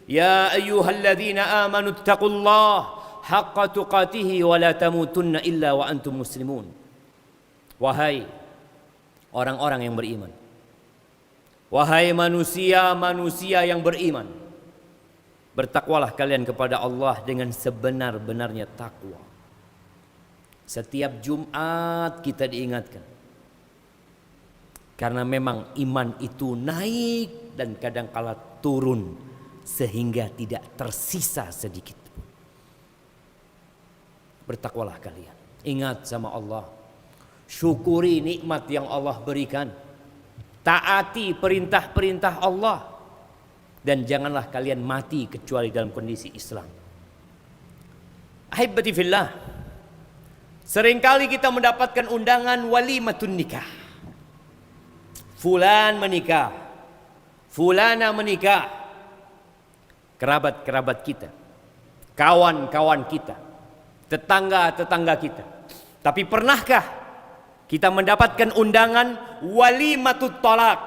Ya ayyuhalladzina amanu taqullaha haqqa tuqatih wa la tamutunna illa wa antum muslimun. Wahai orang-orang yang beriman, wahai manusia-manusia yang beriman, bertakwalah kalian kepada Allah dengan sebenar-benarnya takwa. Setiap Jumat kita diingatkan, karena memang iman itu naik dan kadang-kala turun sehingga tidak tersisa sedikit. Bertakwalah kalian, ingat sama Allah, syukuri nikmat yang Allah berikan, taati perintah-perintah Allah, dan janganlah kalian mati kecuali dalam kondisi Islam. Ahibati fillah, seringkali kita mendapatkan undangan walimatun nikah. Fulan menikah, fulana menikah, kerabat-kerabat kita, kawan-kawan kita, tetangga-tetangga kita. Tapi pernahkah kita mendapatkan undangan walimatut talak,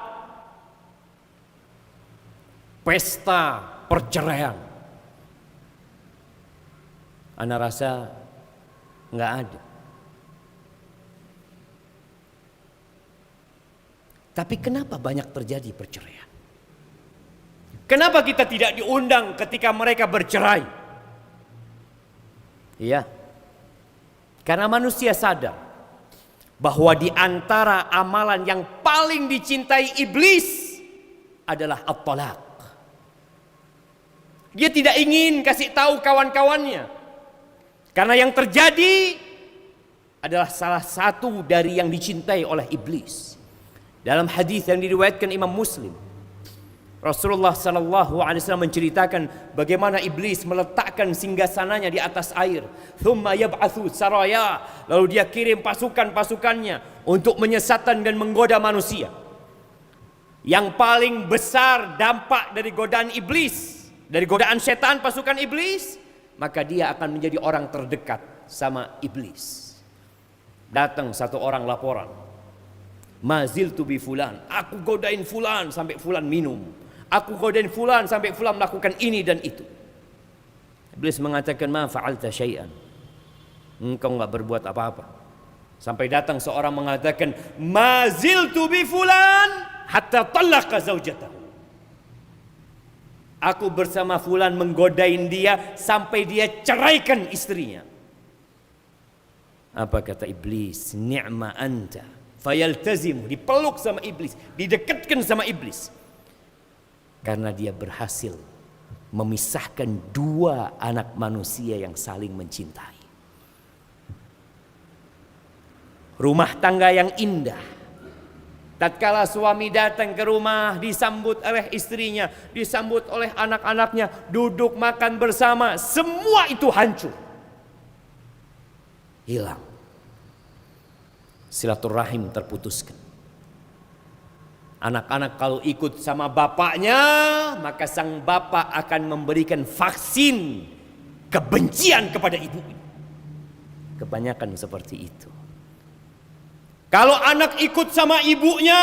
pesta perceraian? Ana rasa nggak ada. Tapi kenapa banyak terjadi perceraian? Kenapa kita tidak diundang ketika mereka bercerai? Iya, karena manusia sadar bahwa di antara amalan yang paling dicintai iblis adalah at-talaq. Dia tidak ingin kasih tahu kawan-kawannya, karena yang terjadi adalah salah satu dari yang dicintai oleh iblis. Dalam hadis yang diriwayatkan Imam Muslim, Rasulullah sallallahu alaihi wasallam menceritakan bagaimana iblis meletakkan singgasananya di atas air. Thumma yab'atsu saraya, lalu dia kirim pasukan-pasukannya untuk menyesatkan dan menggoda manusia. Yang paling besar dampak dari godaan iblis, dari godaan setan pasukan iblis, maka dia akan menjadi orang terdekat sama iblis. Datang satu orang laporan, maziltu bi fulan, aku godain fulan sampai fulan minum, aku godain fulan sampai fulan melakukan ini dan itu. Iblis mengatakan, ma fa'alta syai'an, engkau enggak berbuat apa-apa. Sampai datang seorang mengatakan, maziltu bi fulan hatta talaqa zaujatahu, aku bersama fulan menggodain dia sampai dia ceraikan istrinya. Apa kata iblis? Ni'ma anta. Fayaltazimu, dipeluk sama iblis, didekatkan sama iblis, karena dia berhasil memisahkan dua anak manusia yang saling mencintai. Rumah tangga yang indah, tatkala suami datang ke rumah disambut oleh istrinya, disambut oleh anak-anaknya, duduk makan bersama, semua itu hancur, hilang. Silaturahim terputuskan. Anak-anak kalau ikut sama bapaknya, maka sang bapak akan memberikan vaksin kebencian kepada ibunya. Kebanyakan seperti itu. Kalau anak ikut sama ibunya,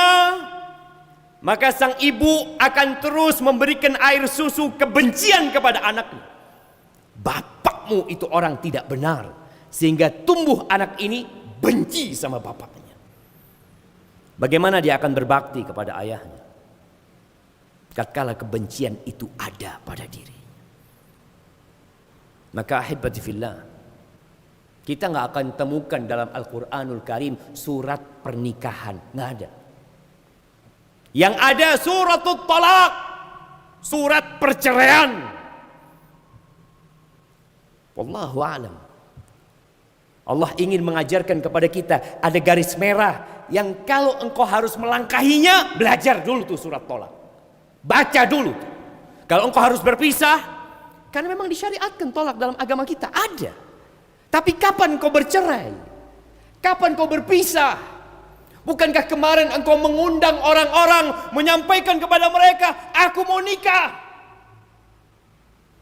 maka sang ibu akan terus memberikan air susu kebencian kepada anaknya. Bapakmu itu orang tidak benar, sehingga tumbuh anak ini benci sama bapaknya. Bagaimana dia akan berbakti kepada ayahnya tatkala kebencian itu ada pada diri? Maka ahibati fillah, kita nggak akan temukan dalam Al-Quranul Karim surat pernikahan, nggak ada. Yang ada suratul talaq, surat perceraian. Wallahu a'lam. Allah ingin mengajarkan kepada kita ada garis merah yang kalau engkau harus melangkahinya, belajar dulu tuh surat tolak. Baca dulu. Kalau engkau harus berpisah, karena memang disyariatkan tolak dalam agama kita, ada. Tapi kapan engkau bercerai? Kapan engkau berpisah? Bukankah kemarin engkau mengundang orang-orang, menyampaikan kepada mereka, aku mau nikah.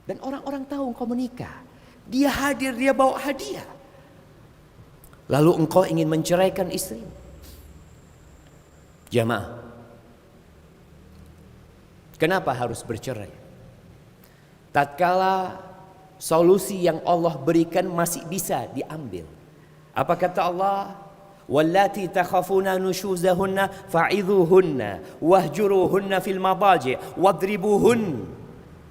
Dan orang-orang tahu engkau menikah. Dia hadir, dia bawa hadiah. Lalu engkau ingin menceraikan istri. Jamaah, kenapa harus bercerai? tatkala solusi yang Allah berikan masih bisa diambil. Apa kata Allah? Wallati takhafuna nushuzahunna fa'idhuhunna wahjuruhunna fil madaji' wadribuhun.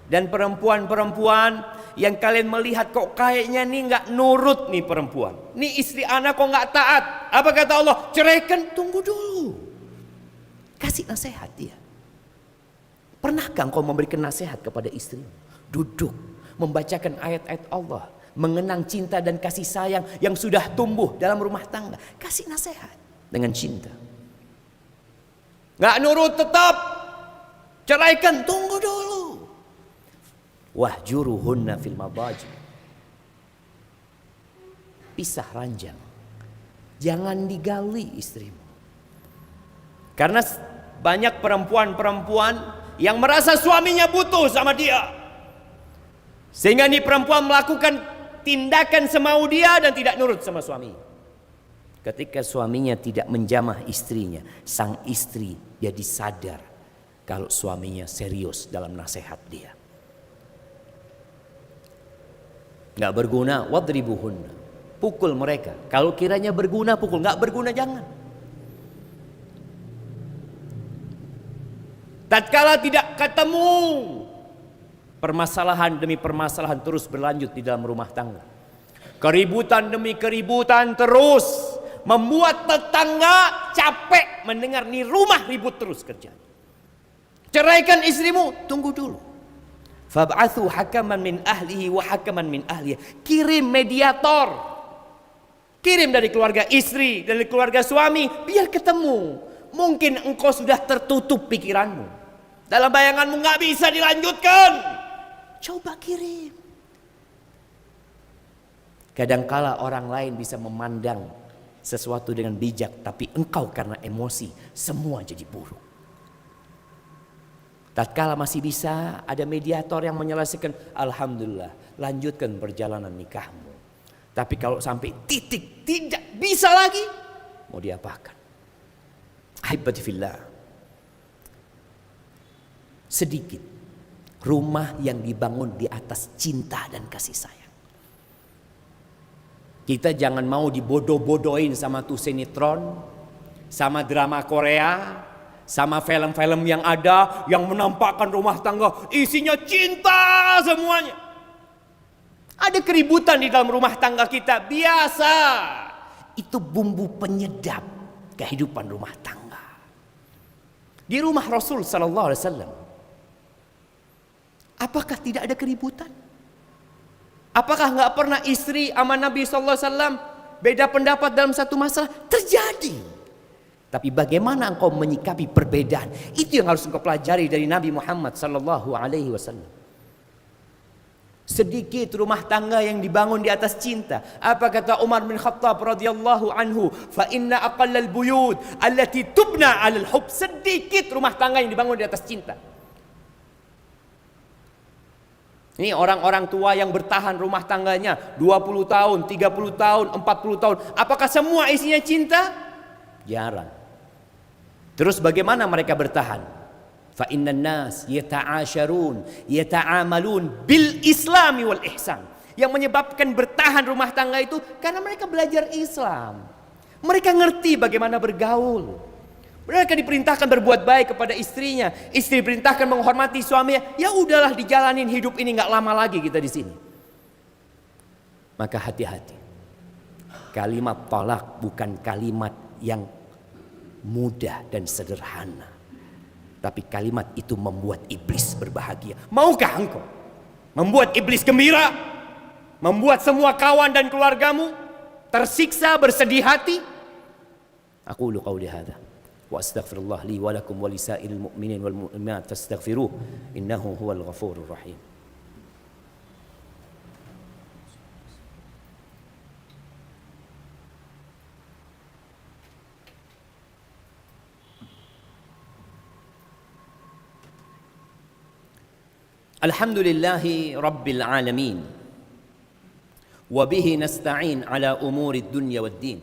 Dan perempuan-perempuan yang kalian melihat kok kayaknya nih nggak nurut nih perempuan, nih istri anak kok nggak taat. Apa kata Allah? Ceraikan. Tunggu dulu, kasih nasihat dia. Pernahkah engkau memberikan nasihat kepada istri? Duduk membacakan ayat-ayat Allah, mengenang cinta dan kasih sayang yang sudah tumbuh dalam rumah tangga. Kasih nasihat dengan cinta. Nggak nurut tetap ceraikan. Tunggu dulu. Wahjuruhunna fil madaji. Pisah ranjang. Jangan digali istrimu. Karena banyak perempuan-perempuan yang merasa suaminya butuh sama dia, sehingga nih perempuan melakukan tindakan semau dia dan tidak nurut sama suami. Ketika suaminya tidak menjamah istrinya, sang istri jadi sadar kalau suaminya serius dalam nasihat dia. Nggak berguna, wadribuhunna, pukul mereka. Kalau kiranya berguna pukul, nggak berguna jangan. Tatkala tidak ketemu, permasalahan demi permasalahan terus berlanjut di dalam rumah tangga. Keributan demi keributan terus membuat tetangga capek mendengar nih rumah ribut terus kerja. Ceraikan istrimu, tunggu dulu. Fab'athu hakaman min ahlihi wa hakaman min ahliha. Kirim mediator. Kirim dari keluarga istri, dari keluarga suami, biar ketemu. Mungkin engkau sudah tertutup pikiranmu. Dalam bayanganmu nggak bisa dilanjutkan. Coba kirim. Kadangkala orang lain bisa memandang sesuatu dengan bijak, tapi engkau karena emosi semua jadi buruk. Tatkala masih bisa ada mediator yang menyelesaikan, alhamdulillah, lanjutkan perjalanan nikahmu. Tapi kalau sampai titik tidak bisa lagi, mau diapakan? Ahibati fillah. Sedikit rumah yang dibangun di atas cinta dan kasih sayang. Kita jangan mau dibodoh-bodohin sama tuh sinetron, sama drama Korea, sama film-film yang ada yang menampakkan rumah tangga isinya cinta semuanya. Ada keributan di dalam rumah tangga kita, biasa. Itu bumbu penyedap kehidupan rumah tangga. Di rumah Rasul sallallahu alaihi wasallam, apakah tidak ada keributan? Apakah nggak pernah istri sama Nabi sallallahu alaihi wasallam beda pendapat dalam satu masalah? Terjadi. Tapi bagaimana engkau menyikapi perbedaan? Itu yang harus engkau pelajari dari Nabi Muhammad sallallahu alaihi wasallam. Sedikit rumah tangga yang dibangun di atas cinta. Apa kata Umar bin Khattab radhiyallahu anhu? Fa inna aqallal buyut allati tubna 'alal hub. Sedikit rumah tangga yang dibangun di atas cinta. Ini orang-orang tua yang bertahan rumah tangganya 20 tahun, 30 tahun, 40 tahun. Apakah semua isinya cinta? Jarang. Terus bagaimana mereka bertahan? Fa innan nas yata'asharun yata'amalun bil islami wal ihsan. Yang menyebabkan bertahan rumah tangga itu karena mereka belajar Islam. Mereka ngerti bagaimana bergaul. Mereka diperintahkan berbuat baik kepada istrinya, istri diperintahkan menghormati suaminya. Ya udahlah, dijalanin hidup ini, nggak lama lagi kita di sini. Maka hati-hati. Kalimat talak bukan kalimat yang mudah dan sederhana. Tapi kalimat itu membuat iblis berbahagia. Maukah engkau membuat iblis gembira? Membuat semua kawan dan keluargamu tersiksa, bersedih hati? Aku qauli hadza wa astaghfirullah li wa lakum wa lisairil mu'minin wal mu'minat fastaghfiruh innahu huwal ghafurur rahim. Alhamdulillahi Rabbil Alamin. Wabihi nasta'in ala umuri dunya wad din.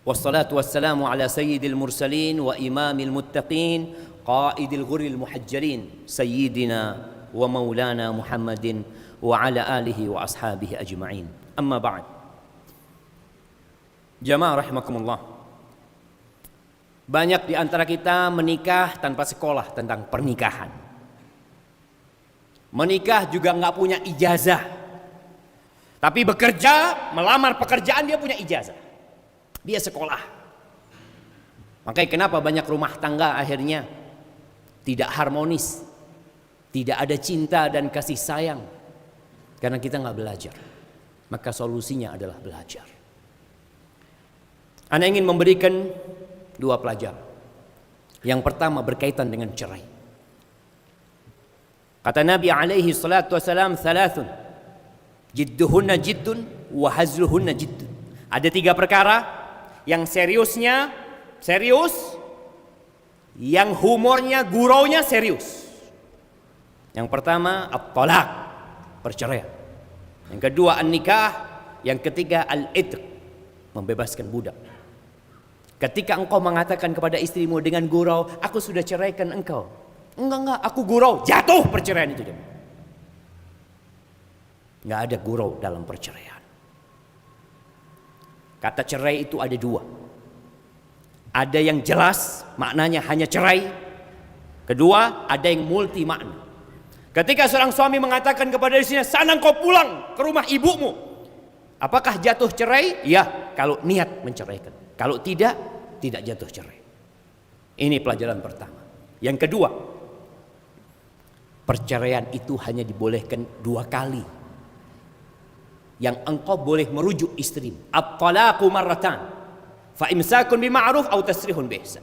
Wassalatu wassalamu ala sayyidil mursalin wa imamil muttaqin qaidil ghurril muhajjalin sayyidina wa maulana Muhammadin wa ala alihi wa ashabihi ajma'in. Amma ba'd. Jamaah rahimakumullah. Banyak di antara kita menikah tanpa sekolah tentang pernikahan. Menikah juga nggak punya ijazah. Tapi bekerja, melamar pekerjaan dia punya ijazah. Dia sekolah. Makanya kenapa banyak rumah tangga akhirnya tidak harmonis. Tidak ada cinta dan kasih sayang. Karena kita nggak belajar. Maka solusinya adalah belajar. Ana ingin memberikan 2 pelajaran. Yang pertama berkaitan dengan cerai. Kata Nabi alaihi salatu wasalam, "Thalathun jidduhunna jiddun wa hazluhunna jiddun." Ada 3 perkara yang seriusnya serius, yang humornya, guraunya serius. Yang pertama at-talaq, perceraian. Yang kedua an-nikah, yang ketiga al-itq, membebaskan budak. Ketika engkau mengatakan kepada istrimu dengan gurau, "Aku sudah ceraikan engkau." Enggak, aku gurau, jatuh perceraian itu. Enggak ada gurau dalam perceraian. Kata cerai itu ada 2. Ada yang jelas, maknanya hanya cerai. Kedua, ada yang multi makna. Ketika seorang suami mengatakan kepada istrinya, "Sana engkau pulang ke rumah ibumu." Apakah jatuh cerai? Ya, kalau niat menceraikan. Kalau tidak, tidak jatuh cerai. Ini pelajaran pertama. Yang kedua, perceraian itu hanya dibolehkan 2 kali. Yang engkau boleh merujuk istrimu. At-talaqu marratan. Fa imsakun bima'ruf aw tasrihun biihsan.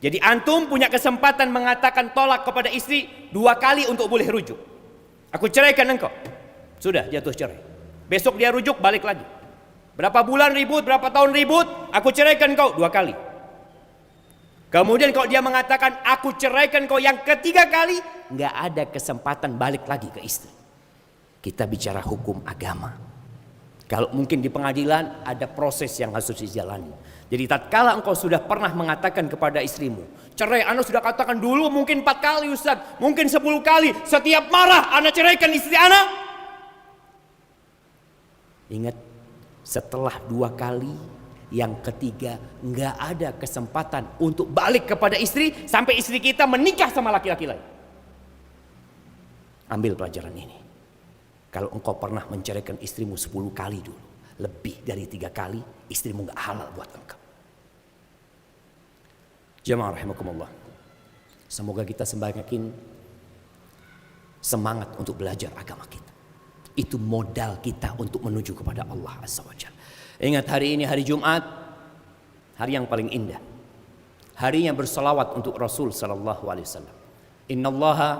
Jadi antum punya kesempatan mengatakan tolak kepada istri 2 kali untuk boleh rujuk. Aku ceraikan engkau. Sudah jatuh cerai. Besok dia rujuk, balik lagi. Berapa bulan ribut, berapa tahun ribut, aku ceraikan kau 2 kali. Kemudian kalau dia mengatakan aku ceraikan kau yang ketiga kali, nggak ada kesempatan balik lagi ke istri. Kita bicara hukum agama. Kalau mungkin di pengadilan ada proses yang harus dijalani. Jadi tatkala engkau sudah pernah mengatakan kepada istrimu, cerai, ana sudah katakan dulu mungkin 4 kali Ustaz, mungkin 10 kali, setiap marah ana ceraikan istri ana. Ingat, setelah 2 kali, yang ketiga nggak ada kesempatan untuk balik kepada istri sampai istri kita menikah sama laki-laki lain. Ambil pelajaran ini. Kalau engkau pernah menceraikan istrimu 10 kali dulu, lebih dari 3 kali, istrimu nggak halal buat engkau. Jamaah rahimakumullah. Semoga kita semakin semangat untuk belajar agama kita. Itu modal kita untuk menuju kepada Allah Azza wa Jalla. Ingat, hari ini hari Jumat, hari yang paling indah. Harinya bersalawat untuk Rasul sallallahu alaihi wasallam. Innallaha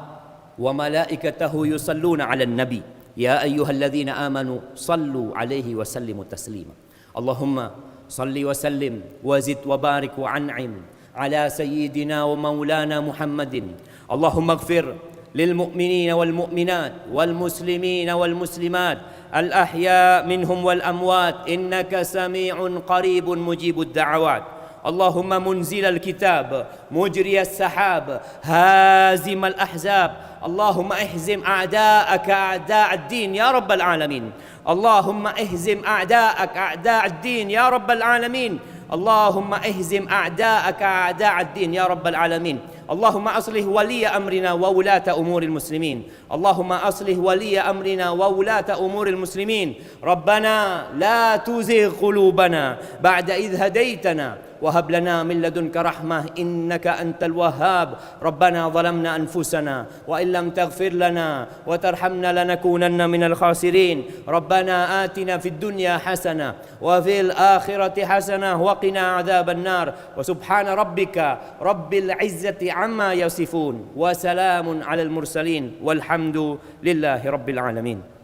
wa malaikatahu yusalluna 'alan nabi. Ya ayyuhalladzina amanu sallu 'alaihi wa sallimu taslima. Allahumma salli wa sallim wa zid wa barik wa an'im ala sayyidina wa maulana Muhammadin. Allahumma ighfir للمؤمنين والمؤمنات والمسلمين والمسلمات الأحياء منهم والأموات إنك سميع قريب مجيب الدعوات. اللهم منزل الكتاب مجري السحاب هازم الأحزاب اللهم اهزم أعداءك أعداء الدين يا رب العالمين. اللهم اهزم أعداءك أعداء الدين يا رب العالمين. اللهم اهزم أعداءك أعداء الدين يا رب العالمين. اللهم أصلح ولي أمرنا وولاة أمور المسلمين. اللهم أصلح ولي أمرنا وولاة أمور المسلمين. ربنا لا تزغ قلوبنا بعد إذ هديتنا وهب لنا من لدنك رحمة إنك أنت الوهاب. ربنا ظلمنا أنفسنا وإن لم تغفر لنا وترحمنا لنكونن من الخاسرين. ربنا آتنا في الدنيا حسنة وفي الآخرة حسنة وقنا عذاب النار. وسبحان ربك رب العزة عما يصفون وسلام على المرسلين والحمد لله رب العالمين.